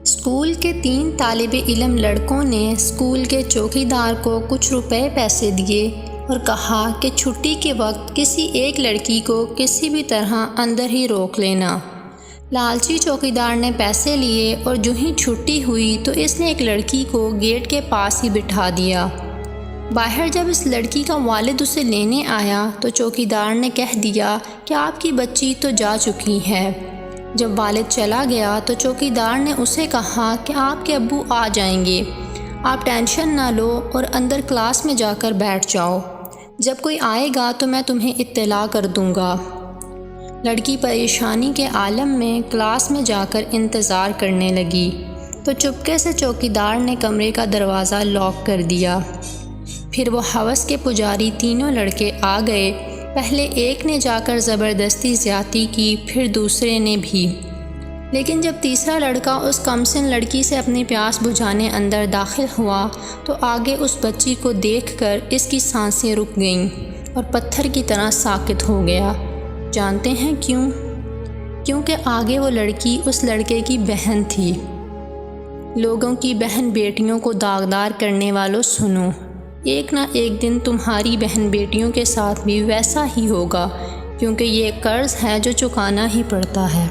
School کے 3 طالب علم لڑکوں نے اسکول کے چوکیدار کو کچھ پیسے دیے اور کہا کہ چھٹی کے وقت کسی ایک لڑکی کو کسی بھی طرح اندر ہی روک لینا۔ لالچی چوکیدار نے پیسے لیے اور جو ہی چھٹی ہوئی تو اس نے ایک لڑکی کو گیٹ کے پاس ہی بٹھا دیا۔ باہر جب اس لڑکی کا والد اسے لینے آیا تو چوکیدار نے کہہ دیا کہ آپ کی بچی تو جا چکی ہے۔ جب والد چلا گیا تو چوکیدار نے اسے کہا کہ آپ کے ابو آ جائیں گے، آپ ٹینشن نہ لو اور اندر کلاس میں جا کر بیٹھ جاؤ، جب کوئی آئے گا تو میں تمہیں اطلاع کر دوں گا۔ لڑکی پریشانی کے عالم میں کلاس میں جا کر انتظار کرنے لگی تو چپکے سے چوکیدار نے کمرے کا دروازہ لاک کر دیا۔ پھر وہ ہوس کے پجاری تینوں لڑکے آ گئے۔ پہلے ایک نے جا کر زبردستی زیادتی کی، پھر دوسرے نے بھی، لیکن جب تیسرا لڑکا اس کمسن لڑکی سے اپنی پیاس بجھانے اندر داخل ہوا تو آگے اس بچی کو دیکھ کر اس کی سانسیں رک گئیں اور پتھر کی طرح ساکت ہو گیا۔ جانتے ہیں کیوں؟ کیونکہ آگے وہ لڑکی اس لڑکے کی بہن تھی۔ لوگوں کی بہن بیٹیوں کو داغدار کرنے والوں سنو، ایک نہ ایک دن تمہاری بہن بیٹیوں کے ساتھ بھی ویسا ہی ہوگا، کیونکہ یہ قرض ہے جو چکانا ہی پڑتا ہے۔